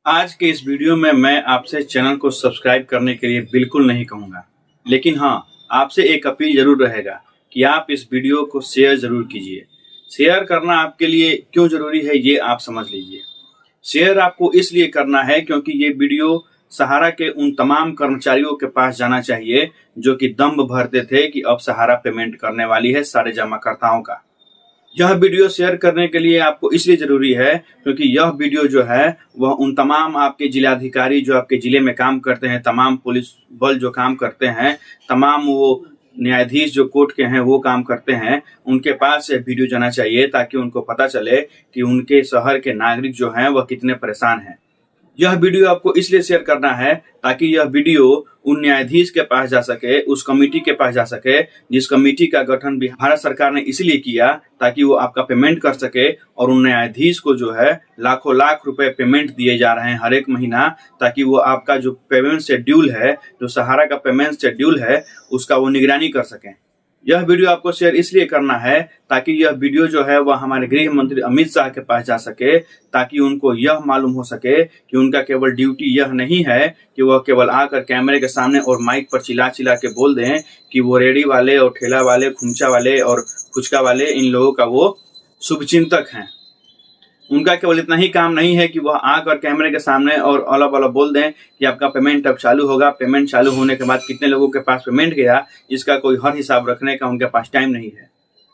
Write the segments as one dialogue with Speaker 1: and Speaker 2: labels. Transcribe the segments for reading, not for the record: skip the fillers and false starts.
Speaker 1: आज के इस वीडियो में मैं आपसे चैनल को सब्सक्राइब करने के लिए बिल्कुल नहीं कहूँगा, लेकिन हाँ, आपसे एक अपील ज़रूर रहेगा कि आप इस वीडियो को शेयर ज़रूर कीजिए। शेयर करना आपके लिए क्यों ज़रूरी है ये आप समझ लीजिए। शेयर आपको इसलिए करना है क्योंकि ये वीडियो सहारा के उन तमाम कर्मचारियों के पास जाना चाहिए जो कि दम्भ भरते थे कि अब सहारा पेमेंट करने वाली है सारे जमाकर्ताओं का। यह वीडियो शेयर करने के लिए आपको इसलिए ज़रूरी है क्योंकि यह वीडियो जो है वह उन तमाम आपके जिलाधिकारी जो आपके ज़िले में काम करते हैं, तमाम पुलिस बल जो काम करते हैं, तमाम वो न्यायाधीश जो कोर्ट के हैं वो काम करते हैं, उनके पास यह वीडियो जाना चाहिए ताकि उनको पता चले कि उनके शहर के नागरिक जो हैं वह कितने परेशान हैं। यह वीडियो आपको इसलिए शेयर करना है ताकि यह वीडियो उन न्यायाधीश के पास जा सके, उस कमेटी के पास जा सके जिस कमेटी का गठन भी भारत सरकार ने इसलिए किया ताकि वो आपका पेमेंट कर सके। और उन न्यायाधीश को जो है लाखों लाख रुपए पेमेंट दिए जा रहे हैं हर एक महीना, ताकि वो आपका जो पेमेंट शेड्यूल है, जो सहारा का पेमेंट शेड्यूल है, उसका वो निगरानी कर सकें। यह वीडियो आपको शेयर इसलिए करना है ताकि यह वीडियो जो है वह हमारे गृह मंत्री अमित शाह के पास जा सके, ताकि उनको यह मालूम हो सके कि उनका केवल ड्यूटी यह नहीं है कि वह केवल आकर कैमरे के सामने और माइक पर चिल्ला चिल्ला के बोल दें कि वो रेडी वाले और ठेला वाले, खुमचा वाले और फुचका वाले, इन लोगों का वो शुभचिंतक हैं। उनका केवल इतना ही काम नहीं है कि वह आकर कैमरे के सामने और अलग अलग बोल दें कि आपका पेमेंट अब चालू होगा। पेमेंट चालू होने के बाद कितने लोगों के पास पेमेंट गया, इसका कोई हर हिसाब रखने का उनके पास टाइम नहीं है।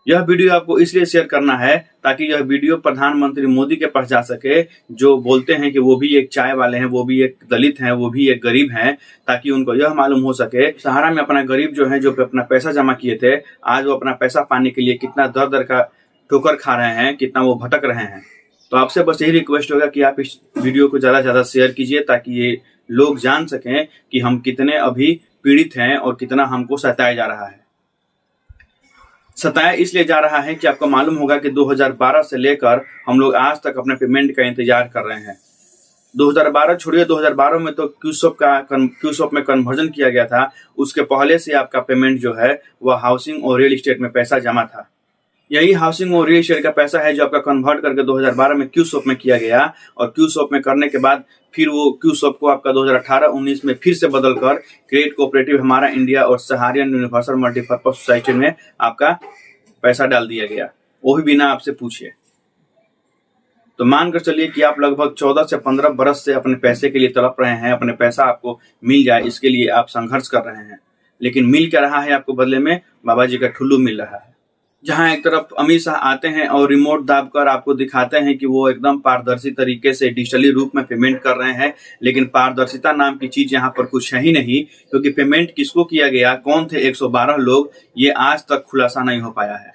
Speaker 1: यह वीडियो आपको इसलिए शेयर करना है ताकि यह वीडियो प्रधानमंत्री मोदी के पास जा सके, जो बोलते हैं कि वो भी एक चाय वाले हैं, वो भी एक दलित हैं, वो भी एक गरीब हैं, ताकि उनको यह मालूम हो सके सहारा में अपना गरीब जो है, जो अपना पैसा जमा किए थे, आज वो अपना पैसा पाने के लिए कितना दर दर का ठोकर खा रहे हैं, कितना वो भटक रहे हैं। तो आपसे बस यही रिक्वेस्ट होगा कि आप इस वीडियो को ज़्यादा से ज़्यादा शेयर कीजिए ताकि ये लोग जान सकें कि हम कितने अभी पीड़ित हैं और कितना हमको सताया जा रहा है। सताया इसलिए जा रहा है कि आपको मालूम होगा कि 2012 से लेकर हम लोग आज तक अपने पेमेंट का इंतजार कर रहे हैं। 2012 छोड़िए, 2012 में तो क्यूसॉप में कन्वर्जन किया गया था। उसके पहले से आपका पेमेंट जो है वह हाउसिंग और रियल इस्टेट में पैसा जमा था। यही हाउसिंग और रियल इस्टेट का पैसा है जो आपका कन्वर्ट करके 2012 में क्यूसॉप में किया गया, और क्यूसॉप में करने के बाद फिर वो क्यूसॉप को आपका 2018-19 में फिर से बदलकर क्रेडिट कोऑपरेटिव हमारा इंडिया और सहारियन यूनिवर्सल मल्टीपर्पज सोसाइटी में आपका पैसा डाल दिया गया, वो भी बिना आपसे पूछे। तो मानकर चलिए कि आप लगभग 14 से 15 बरस से अपने पैसे के लिए तड़प रहे हैं, अपने पैसा आपको मिल जाए इसके लिए आप संघर्ष कर रहे हैं, लेकिन मिल क्या रहा है आपको? बदले में बाबा जी का ठुल्लू मिल रहा है। जहां एक तरफ अमित शाह आते हैं और रिमोट दाबकर आपको दिखाते हैं कि वो एकदम पारदर्शी तरीके से डिजिटली रूप में पेमेंट कर रहे हैं, लेकिन पारदर्शिता नाम की चीज यहाँ पर कुछ है ही नहीं, क्योंकि पेमेंट किसको किया गया, कौन थे 112 लोग, ये आज तक खुलासा नहीं हो पाया है।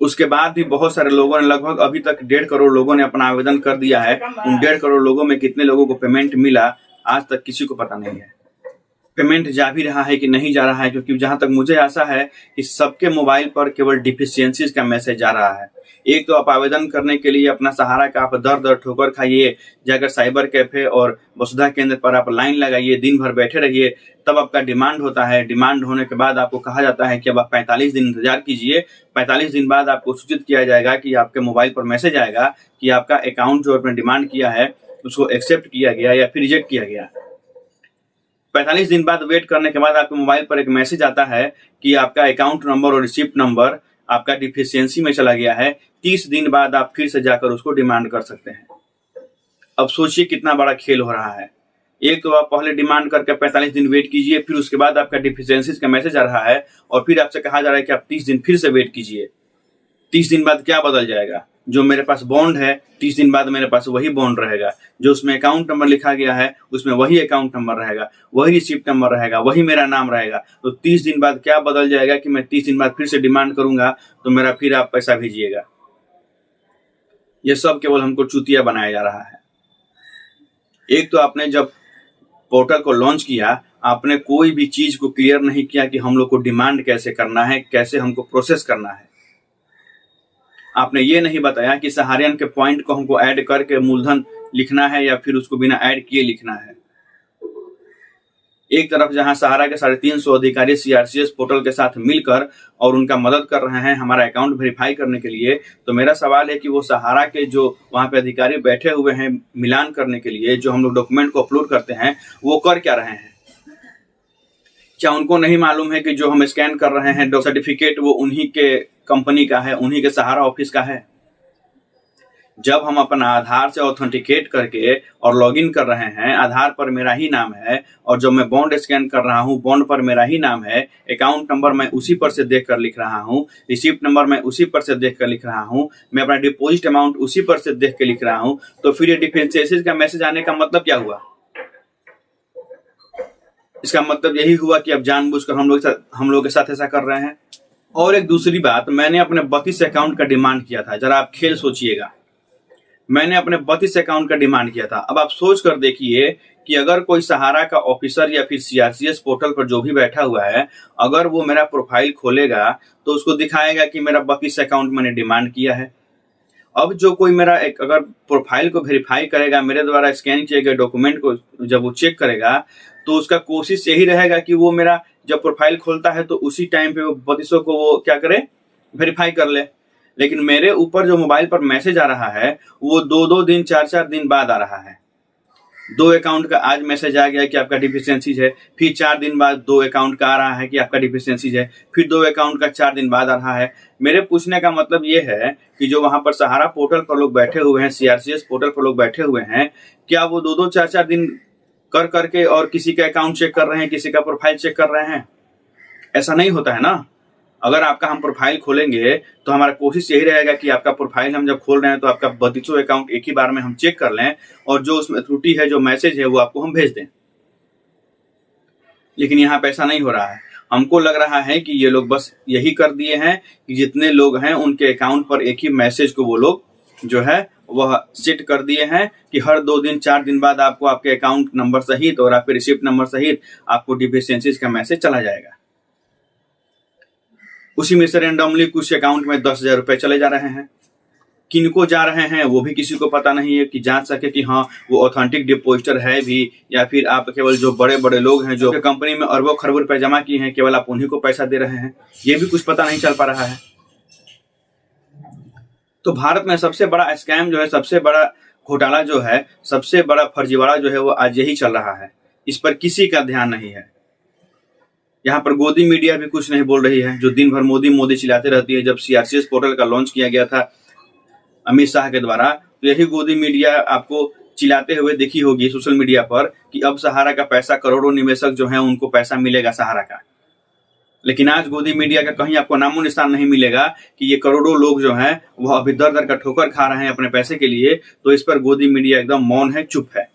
Speaker 1: उसके बाद भी बहुत सारे लोगों ने, लगभग अभी तक 1.5 करोड़ लोगों ने अपना आवेदन कर दिया है। उन 1.5 करोड़ लोगों में कितने लोगों को पेमेंट मिला आज तक किसी को पता नहीं है। पेमेंट जा भी रहा है कि नहीं जा रहा है, क्योंकि जहां तक मुझे आशा है कि सबके मोबाइल पर केवल डिफिशियंसीज का मैसेज जा रहा है। एक तो आप आवेदन करने के लिए अपना सहारा का आप दर दर ठोकर खाइए, जाकर साइबर कैफे और वसुधा केंद्र पर आप लाइन लगाइए, दिन भर बैठे रहिए, तब आपका डिमांड होता है। डिमांड होने के बाद आपको कहा जाता है कि अब आप 45 दिन इंतजार कीजिए। 45 दिन बाद आपको सूचित किया जाएगा कि आपके मोबाइल पर मैसेज आएगा कि आपका अकाउंट जो आपने डिमांड किया है उसको एक्सेप्ट किया गया या फिर रिजेक्ट किया गया। 45 दिन बाद वेट करने के बाद आपके मोबाइल पर एक मैसेज आता है कि आपका अकाउंट नंबर और रिसिप्ट नंबर आपका डिफिशियंसी में चला गया है। 30 दिन बाद आप फिर से जाकर उसको डिमांड कर सकते हैं। अब सोचिए कितना बड़ा खेल हो रहा है। एक तो आप पहले डिमांड करके 45 दिन वेट कीजिए, फिर उसके बाद आपका डिफिशियंसीज का मैसेज आ रहा है, और फिर आपसे कहा जा रहा है कि आप 30 दिन फिर से वेट कीजिए। 30 दिन बाद क्या बदल जाएगा? जो मेरे पास बॉन्ड है 30 दिन बाद मेरे पास वही बॉन्ड रहेगा, जो उसमें अकाउंट नंबर लिखा गया है उसमें वही अकाउंट नंबर रहेगा, वही रिसिप्ट नंबर रहेगा, वही मेरा नाम रहेगा। तो 30 दिन बाद क्या बदल जाएगा कि मैं 30 दिन बाद फिर से डिमांड करूंगा तो मेरा फिर आप पैसा भेजिएगा? ये सब केवल हमको चूतिया बनाया जा रहा है। एक तो आपने जब पोर्टल को लॉन्च किया, आपने कोई भी चीज को क्लियर नहीं किया कि हम लोग को डिमांड कैसे करना है, कैसे हमको प्रोसेस करना है। आपने ये नहीं बताया कि सहारियन के पॉइंट को हमको ऐड करके मूलधन लिखना है या फिर उसको बिना ऐड किए लिखना है। एक तरफ जहां सहारा के 350 अधिकारी सीआरसीएस पोर्टल के साथ मिलकर और उनका मदद कर रहे हैं हमारा अकाउंट वेरीफाई करने के लिए, तो मेरा सवाल है कि वो सहारा के जो वहां पे अधिकारी बैठे हुए हैं मिलान करने के लिए, जो हम लोग डॉक्यूमेंट को अपलोड करते हैं, वो कर क्या रहे हैं? क्या उनको नहीं मालूम है कि जो हम स्कैन कर रहे हैं सर्टिफिकेट वो उन्हीं के कंपनी का है, उन्हीं के सहारा ऑफिस का है? जब हम अपना आधार से ऑथेंटिकेट करके और लॉगिन कर रहे हैं, आधार पर मेरा ही नाम है, और जब मैं बॉन्ड स्कैन कर रहा हूं बॉन्ड पर मेरा ही नाम है, अकाउंट नंबर मैं उसी पर से देख कर लिख रहा हूं, रिसिप्ट नंबर मैं उसी पर से देख कर लिख रहा हूं, मैं अपना डिपॉजिट अमाउंट उसी पर से देख के लिख रहा हूं, तो फिर ये डिफरेंशिएशन का मैसेज आने का मतलब क्या हुआ? इसका मतलब यही हुआ कि अब जानबूझकर हम लोग के साथ ऐसा कर रहे हैं। और एक दूसरी बात, मैंने अपने 32 अकाउंट का डिमांड किया था। जरा आप खेल सोचिएगा, मैंने अपने 32 अकाउंट का डिमांड किया था। अब आप सोच कर देखिए कि अगर कोई सहारा का ऑफिसर या फिर सीआरसीएस पोर्टल पर जो भी बैठा हुआ है, अगर वो मेरा प्रोफाइल खोलेगा तो उसको दिखाएगा कि मेरा 32 अकाउंट मैंने डिमांड किया है। अब जो कोई मेरा अगर प्रोफाइल को वेरीफाई करेगा, मेरे द्वारा स्कैन किए गए डॉक्यूमेंट को जब वो चेक करेगा, तो उसका कोशिश यही रहेगा कि वो मेरा जब प्रोफाइल खोलता है तो उसी टाइम पे वो 32 को वो क्या करे, वेरीफाई कर ले। लेकिन मेरे ऊपर जो मोबाइल पर मैसेज आ रहा है वो 2-2 दिन 4-4 दिन बाद आ रहा है। 2 अकाउंट का आज मैसेज आ गया कि आपका डिफिशियंसीज है, फिर 4 दिन बाद 2 अकाउंट का आ रहा है कि आपका डिफिशियंसीज है, फिर 2 अकाउंट का 4 दिन बाद आ रहा है। मेरे पूछने का मतलब ये है कि जो वहां पर सहारा पोर्टल पर लोग बैठे हुए हैं, सीआरसीएस पोर्टल पर लोग बैठे हुए हैं, क्या वो 2-2 4-4 दिन कर करके और किसी का अकाउंट चेक कर रहे हैं, किसी का प्रोफाइल चेक कर रहे हैं? ऐसा नहीं होता है ना। अगर आपका हम प्रोफाइल खोलेंगे तो हमारा कोशिश यही रहेगा कि आपका प्रोफाइल हम जब खोल रहे हैं तो आपका 32 अकाउंट एक ही बार में हम चेक कर लें, और जो उसमें त्रुटि है, जो मैसेज है, वो आपको हम भेज दें। लेकिन यहाँ पे ऐसा नहीं हो रहा है। हमको लग रहा है कि ये लोग बस यही कर दिए हैं कि जितने लोग हैं उनके अकाउंट पर एक ही मैसेज को वो लोग जो है वह सेट कर दिए हैं कि हर 2 दिन 4 दिन बाद आपको आपके अकाउंट नंबर सहित और आपके रिसिप्ट नंबर सहित आपको डिफिशियंसीज का मैसेज चला जाएगा। उसी में से रेंडमली कुछ अकाउंट में 10,000 रुपए चले जा रहे हैं। किनको जा रहे हैं वो भी किसी को पता नहीं है कि जांच सके कि हाँ वो ऑथेंटिक डिपॉजिटर है भी, या फिर आप केवल जो बड़े बड़े लोग हैं जो कंपनी में अरबों खरबों रुपए जमा किए हैं, केवल आप उन्हीं को पैसा दे रहे हैं, ये भी कुछ पता नहीं चल पा रहा है। तो भारत में सबसे बड़ा स्कैम जो है, सबसे बड़ा घोटाला जो है, सबसे बड़ा फर्जीवाड़ा जो है, वो आज यही चल रहा है। इस पर किसी का ध्यान नहीं है। यहाँ पर गोदी मीडिया भी कुछ नहीं बोल रही है, जो दिन भर मोदी मोदी चिल्लाते रहती है। जब सीआरसीएस पोर्टल का लॉन्च किया गया था अमित शाह के द्वारा, तो यही गोदी मीडिया आपको चिल्लाते हुए देखी होगी सोशल मीडिया पर कि अब सहारा का पैसा, करोड़ों निवेशक जो हैं उनको पैसा मिलेगा सहारा का। लेकिन आज गोदी मीडिया का कहीं आपको नामो निशान नहीं मिलेगा कि ये करोड़ों लोग जो हैं वह अभी दर दर का ठोकर खा रहे हैं अपने पैसे के लिए। तो इस पर गोदी मीडिया एकदम मौन है, चुप है।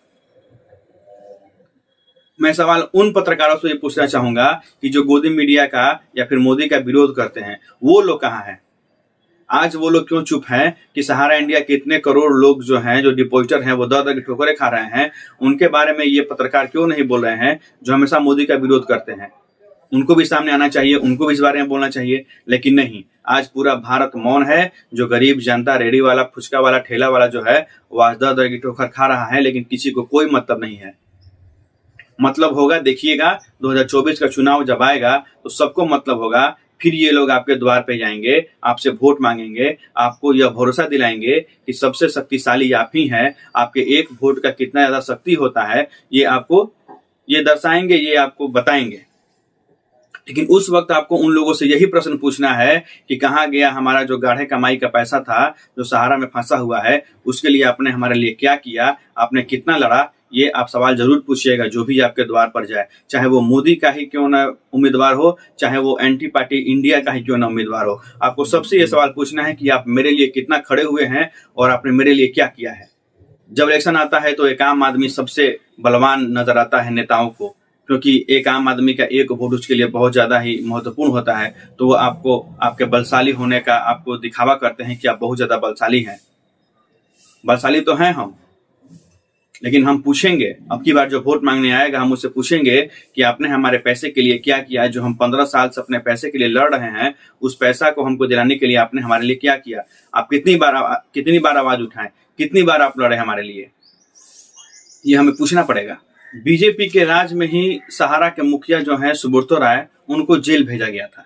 Speaker 1: मैं सवाल उन पत्रकारों से ये पूछना चाहूंगा कि जो गोदी मीडिया का या फिर मोदी का विरोध करते हैं, वो लोग कहाँ हैं? आज वो लोग क्यों चुप हैं कि सहारा इंडिया के इतने करोड़ लोग जो हैं, जो डिपॉजिटर हैं, वो दर दर की ठोकरें खा रहे हैं, उनके बारे में ये पत्रकार क्यों नहीं बोल रहे हैं जो हमेशा मोदी का विरोध करते हैं? उनको भी सामने आना चाहिए, उनको भी इस बारे में बोलना चाहिए। लेकिन नहीं, आज पूरा भारत मौन है। जो गरीब जनता, रेडी वाला, फुचका वाला, ठेला वाला जो है, वो आज दर दर की ठोकर खा रहा है, लेकिन किसी को कोई मतलब नहीं है। मतलब होगा, देखिएगा 2024 का चुनाव जब आएगा तो सबको मतलब होगा। फिर ये लोग आपके द्वार पे जाएंगे, आपसे वोट मांगेंगे, आपको यह भरोसा दिलाएंगे कि सबसे शक्तिशाली आप ही हैं। आपके एक वोट का कितना ज्यादा शक्ति होता है ये दर्शाएंगे, ये आपको बताएंगे। लेकिन उस वक्त आपको उन लोगों से यही प्रश्न पूछना है कि कहाँ गया हमारा जो गाढ़े कमाई का पैसा था, जो सहारा में फंसा हुआ है, उसके लिए आपने हमारे लिए क्या किया, आपने कितना लड़ा? ये आप सवाल जरूर पूछिएगा जो भी आपके द्वार पर जाए, चाहे वो मोदी का ही क्यों ना उम्मीदवार हो, चाहे वो एंटी पार्टी इंडिया का ही क्यों ना उम्मीदवार हो। आपको सबसे ये सवाल पूछना है कि आप मेरे लिए कितना खड़े हुए हैं और आपने मेरे लिए क्या किया है। जब इलेक्शन आता है तो एक आम आदमी सबसे बलवान नजर आता है नेताओं को, क्योंकि एक आम आदमी का एक वोट उसके लिए बहुत ज्यादा ही महत्वपूर्ण होता है। तो वो आपको आपके बलशाली होने का आपको दिखावा करते हैं कि आप बहुत ज्यादा बलशाली हैं। बलशाली तो हैं हम, लेकिन हम पूछेंगे, अब की बार जो वोट मांगने आएगा हम उससे पूछेंगे कि आपने हमारे पैसे के लिए क्या किया है। जो हम 15 साल से अपने पैसे के लिए लड़ रहे हैं, उस पैसा को हमको दिलाने के लिए आपने हमारे लिए क्या किया? आप कितनी बार आवाज उठाएं, कितनी बार आप लड़े हमारे लिए, ये हमें पूछना पड़ेगा। बीजेपी के राज में ही सहारा के मुखिया जो हैं सुब्रतो राय, उनको जेल भेजा गया था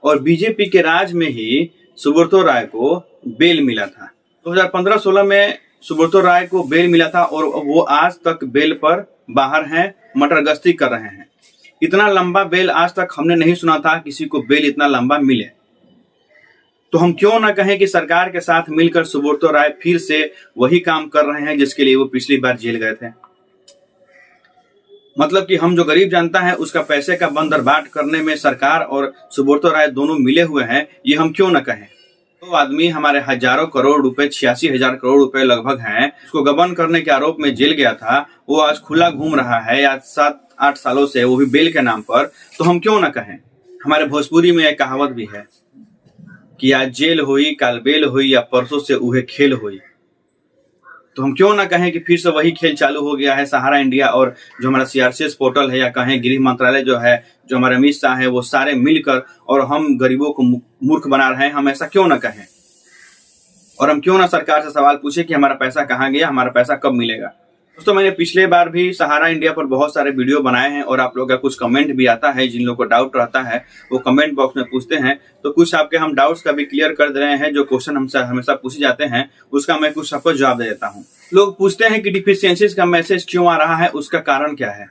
Speaker 1: और बीजेपी के राज में ही सुब्रतो राय को बेल मिला था। 2015-16 में सुब्रतो राय को बेल मिला था और वो आज तक बेल पर बाहर हैं, मटर गश्ती कर रहे हैं। इतना लंबा बेल आज तक हमने नहीं सुना था किसी को बेल इतना लंबा मिले। तो हम क्यों ना कहें कि सरकार के साथ मिलकर सुब्रतो राय फिर से वही काम कर रहे हैं जिसके लिए वो पिछली बार जेल गए थे। मतलब कि हम जो गरीब जनता है उसका पैसे का बंदरबाट करने में सरकार और सुब्रतो राय दोनों मिले हुए हैं, ये हम क्यों ना कहें। तो आदमी हमारे हजारों करोड़ रुपए, 86,000 करोड़ रुपए लगभग हैं, उसको गबन करने के आरोप में जेल गया था, वो आज खुला घूम रहा है आज 7-8 सालों से, वो भी बेल के नाम पर। तो हम क्यों ना कहें। हमारे भोजपुरी में एक कहावत भी है कि आज जेल हुई काल बेल हुई या परसों से उहे खेल हुई। तो हम क्यों ना कहें कि फिर से वही खेल चालू हो गया है। सहारा इंडिया और जो हमारा CRCS पोर्टल है या कहें गृह मंत्रालय जो है, जो हमारे अमित शाह है, वो सारे मिलकर और हम गरीबों को मूर्ख बना रहे हैं। हम ऐसा क्यों ना कहें और हम क्यों ना सरकार से सवाल पूछे कि हमारा पैसा कहाँ गया, हमारा पैसा कब मिलेगा। दोस्तों, मैंने पिछले बार भी सहारा इंडिया पर बहुत सारे वीडियो बनाए हैं और आप लोगों का कुछ कमेंट भी आता है। जिन लोगों को डाउट रहता है वो कमेंट बॉक्स में पूछते हैं, तो कुछ आपके हम डाउट्स का भी क्लियर कर दे रहे हैं। जो क्वेश्चन हमसे हमेशा पूछे जाते हैं उसका मैं कुछ सबको जवाब दे देता हूँ। लोग पूछते हैं कि डिफिशियंसीज का मैसेज क्यों आ रहा है, उसका कारण क्या है।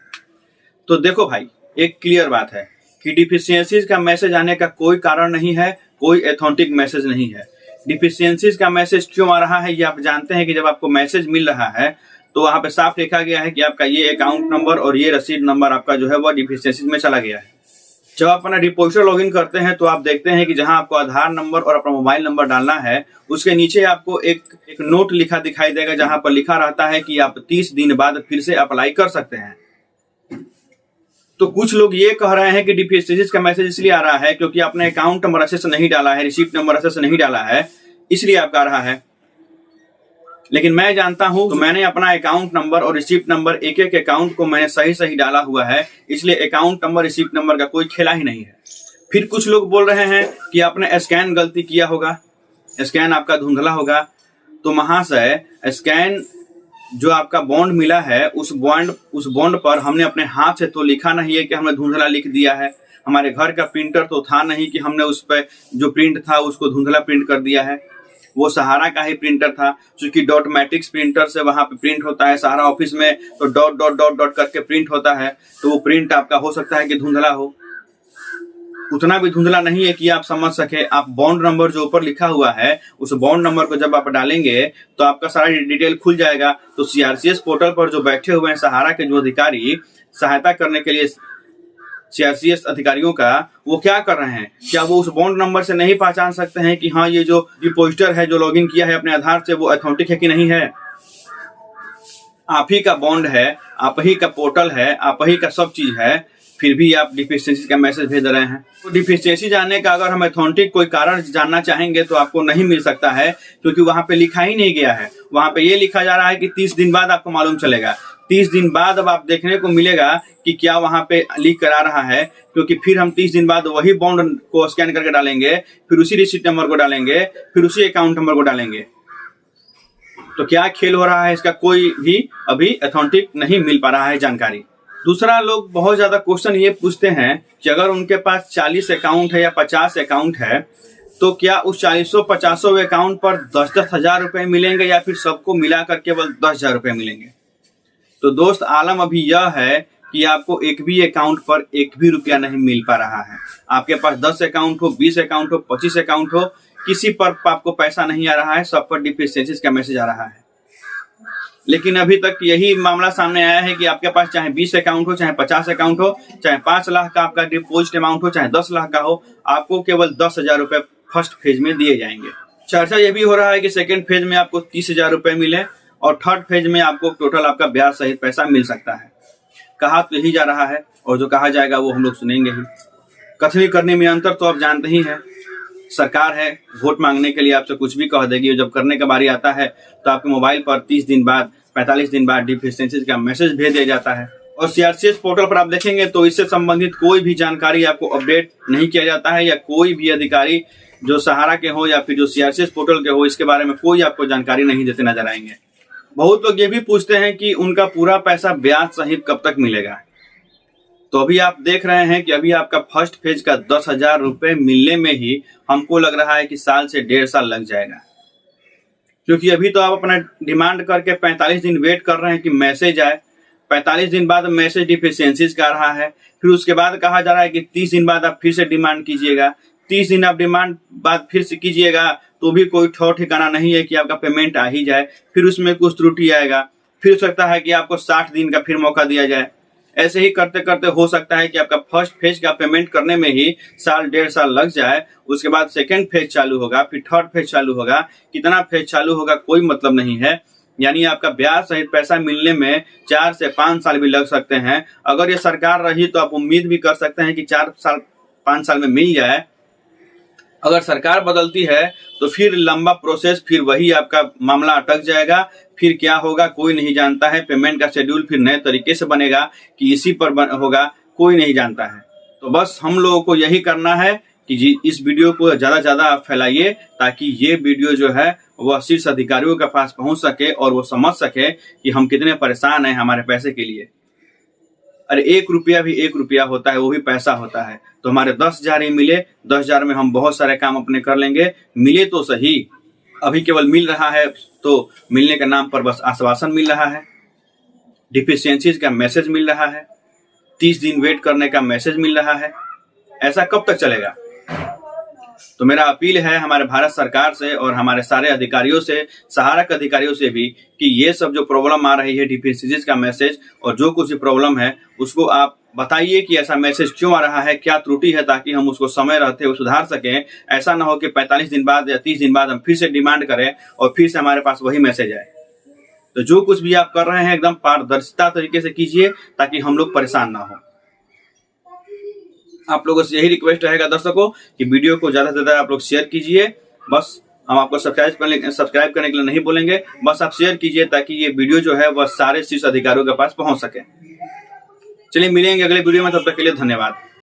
Speaker 1: तो देखो भाई, एक क्लियर बात है कि डिफिशियंसीज का मैसेज आने का कोई कारण नहीं है, कोई ऑथेंटिक मैसेज नहीं है। डिफिशियंसीज का मैसेज क्यों आ रहा है ये आप जानते हैं कि जब आपको मैसेज मिल रहा है तो वहां पे साफ लिखा गया है कि आपका ये अकाउंट नंबर और ये रसीद नंबर आपका जो है वो डिफिशियंसीज में चला गया है। जब आप अपना डिपॉजिटर लॉगिन करते हैं तो आप देखते हैं कि जहां आपको आधार नंबर और अपना मोबाइल नंबर डालना है उसके नीचे आपको एक नोट लिखा दिखाई देगा जहां पर लिखा रहता है कि आप 30 दिन बाद फिर से अप्लाई कर सकते हैं। तो कुछ लोग ये कह रहे हैं कि डिफिशियंसीज का मैसेज इसलिए आ रहा है क्योंकि आपने अकाउंट नंबर अच्छे से नहीं डाला है, रिसीप्ट नंबर अच्छे से नहीं डाला है, इसलिए आपका आ रहा है। लेकिन मैं जानता हूं, तो मैंने अपना अकाउंट नंबर और रिसीप्ट नंबर एक एक अकाउंट को मैंने सही डाला हुआ है, इसलिए अकाउंट नंबर रिसीप्ट नंबर का कोई खेला ही नहीं है। फिर कुछ लोग बोल रहे हैं कि आपने स्कैन गलती किया होगा, स्कैन आपका धुंधला होगा। तो महाशय, स्कैन जो आपका बॉन्ड मिला है उस बॉन्ड पर हमने अपने हाथ से तो लिखा नहीं है कि हमने धुंधला लिख दिया है। हमारे घर का प्रिंटर तो था नहीं कि हमने उस पर जो प्रिंट था उसको धुंधला प्रिंट कर दिया है। वो सहारा का ही प्रिंटर था, क्योंकि डॉट मैट्रिक्स प्रिंटर से वहां पे प्रिंट होता है सहारा ऑफिस में, तो डॉट डॉट डॉट डॉट करके प्रिंट होता है। तो वो प्रिंट आपका हो सकता है कि धुंधला हो, उतना भी धुंधला नहीं है कि आप समझ सके। आप बॉन्ड नंबर जो ऊपर लिखा हुआ है उस बॉन्ड नंबर को जब आप डालेंगे तो आपका सारा डिटेल खुल जाएगा। तो CRCS पोर्टल पर जो बैठे हुए हैं सहारा के जो अधिकारी सहायता करने के लिए CRCS अधिकारियों का, वो क्या कर रहे हैं, क्या वो उस बॉन्ड नंबर से नहीं पहचान सकते हैं कि हाँ ये जो डिपॉजिटर है जो लॉगिन किया है अपने आधार से वो ऑथेंटिक है कि नहीं है। आप ही का बॉन्ड है, आप ही का पोर्टल है, आप ही का सब चीज है, फिर भी आप डिफिशियंसी का मैसेज भेज रहे हैं। तो डिफिशियंसी जानने का अगर हम ऑथेंटिक कोई कारण जानना चाहेंगे तो आपको नहीं मिल सकता है, क्योंकि वहां पे लिखा ही नहीं गया है। वहां पे ये लिखा जा रहा है कि 30 दिन बाद आपको मालूम चलेगा। 30 दिन बाद अब आप देखने को मिलेगा कि क्या वहां पे लीक करा रहा है, क्योंकि फिर हम 30 दिन बाद वही बॉन्ड को स्कैन करके डालेंगे, फिर उसी रिसीट नंबर को डालेंगे, फिर उसी अकाउंट नंबर को डालेंगे। तो क्या खेल हो रहा है इसका कोई भी अभी ऑथेंटिक नहीं मिल पा रहा है जानकारी। दूसरा, लोग बहुत ज्यादा क्वेश्चन ये पूछते हैं कि अगर उनके पास 40 अकाउंट है या 50 अकाउंट है तो क्या उस 40-50 अकाउंट पर 10-10 हजार रुपए मिलेंगे या फिर सबको मिलाकर केवल 10,000 रुपए मिलेंगे। तो दोस्त, आलम अभी यह है कि आपको एक भी अकाउंट पर एक भी रुपया नहीं मिल पा रहा है। आपके पास 10 अकाउंट हो, 20 अकाउंट हो, 25 अकाउंट हो, किसी पर आपको पैसा नहीं आ रहा है, सब पर डिफिशियंसीज का मैसेज आ रहा है। लेकिन अभी तक यही मामला सामने आया है कि आपके पास चाहे 20 अकाउंट हो, चाहे 50 अकाउंट हो, चाहे 5 लाख का आपका डिपॉजिट अमाउंट हो, चाहे 10 लाख का हो, आपको केवल 10,000 रुपए फर्स्ट फेज में दिए जाएंगे। चर्चा ये भी हो रहा है कि सेकेंड फेज में आपको 30,000 रुपए मिले और थर्ड फेज में आपको टोटल आपका ब्याज सहित पैसा मिल सकता है। कहा तो यही जा रहा है और जो कहा जाएगा वो हम लोग सुनेंगे ही। कथनी करने में अंतर तो आप जानते ही हैं। सरकार है, वोट मांगने के लिए आपसे कुछ भी कह देगी और जब करने का बारी आता है तो आपके मोबाइल पर 30 दिन बाद, 45 दिन बाद डिफिशियंसीज का मैसेज भेज दिया जाता है। और CRCS पोर्टल पर आप देखेंगे तो इससे संबंधित कोई भी जानकारी आपको अपडेट नहीं किया जाता है, या कोई भी अधिकारी जो सहारा के हो या फिर जो CRCS पोर्टल के हो इसके बारे में कोई आपको जानकारी नहीं देते नजर आएंगे। बहुत लोग ये भी पूछते हैं कि उनका पूरा पैसा ब्याज सहित कब तक मिलेगा। तो अभी आप देख रहे हैं कि अभी आपका फर्स्ट फेज का 10,000 रुपये मिलने में ही हमको लग रहा है कि साल से 1.5 साल लग जाएगा, क्योंकि अभी तो आप अपना डिमांड करके 45 दिन वेट कर रहे हैं कि मैसेज आए। 45 दिन बाद मैसेज डिफिशियंसीज का रहा है, फिर उसके बाद कहा जा रहा है कि 30 दिन बाद आप फिर से डिमांड कीजिएगा। 30 दिन आप डिमांड बाद फिर से कीजिएगा तो भी कोई ठिकाना नहीं है कि आपका पेमेंट आ ही जाए, फिर उसमें कुछ त्रुटि आएगा, फिर हो सकता है कि आपको 60 दिन का फिर मौका दिया जाए। ऐसे ही करते करते हो सकता है कि आपका फर्स्ट फेज का पेमेंट करने में ही साल 1.5 साल लग जाए। उसके बाद सेकंड फेज चालू होगा, फिर थर्ड फेज चालू होगा। कितना फेज चालू होगा कोई मतलब नहीं है। यानी आपका ब्याज सहित पैसा मिलने में 4 से 5 साल भी लग सकते हैं। अगर ये सरकार रही तो आप उम्मीद भी कर सकते हैं कि 4 साल 5 साल में मिल जाए। अगर सरकार बदलती है तो फिर लंबा प्रोसेस, फिर वही आपका मामला अटक जाएगा। फिर क्या होगा कोई नहीं जानता है। पेमेंट का शेड्यूल फिर नए तरीके से बनेगा कि इसी पर होगा, कोई नहीं जानता है। तो बस हम लोगों को यही करना है कि इस वीडियो को ज़्यादा ज़्यादा आप फैलाइए, ताकि ये वीडियो जो है वह शीर्ष अधिकारियों के पास पहुंच सके और वो समझ सके कि हम कितने परेशान हैं हमारे पैसे के लिए। अरे 1 रुपया भी 1 रुपया होता है, वो भी पैसा होता है। तो हमारे 10,000 ही मिले, 10,000 में हम बहुत सारे काम अपने कर लेंगे। मिले तो सही, अभी केवल मिल रहा है तो मिलने के नाम पर बस आश्वासन मिल रहा है, डिफिशियंसीज का मैसेज मिल रहा है, 30 दिन वेट करने का मैसेज मिल रहा है। ऐसा कब तक चलेगा? तो मेरा अपील है हमारे भारत सरकार से और हमारे सारे अधिकारियों से, सहायक अधिकारियों से भी, कि ये सब जो प्रॉब्लम आ रही है डिफिशियंसीज का मैसेज और जो कुछ भी प्रॉब्लम है उसको आप बताइए कि ऐसा मैसेज क्यों आ रहा है, क्या त्रुटि है, ताकि हम उसको समय रहते हुए सुधार सकें। ऐसा ना हो कि 45 दिन बाद या 30 दिन बाद हम फिर से डिमांड करें और फिर से हमारे पास वही मैसेज आए। तो जो कुछ भी आप कर रहे हैं एकदम पारदर्शिता तरीके से कीजिए, ताकि हम लोग परेशान ना हो। आप लोगों से यही रिक्वेस्ट रहेगा दर्शकों कि वीडियो को ज़्यादा से ज़्यादा आप लोग शेयर कीजिए। बस हम आपको सब्सक्राइब करने के लिए नहीं बोलेंगे, बस आप शेयर कीजिए ताकि ये वीडियो जो है वह सारे शीर्ष अधिकारियों के पास पहुंच सके। चलिए मिलेंगे अगले वीडियो में, तब तक के लिए धन्यवाद।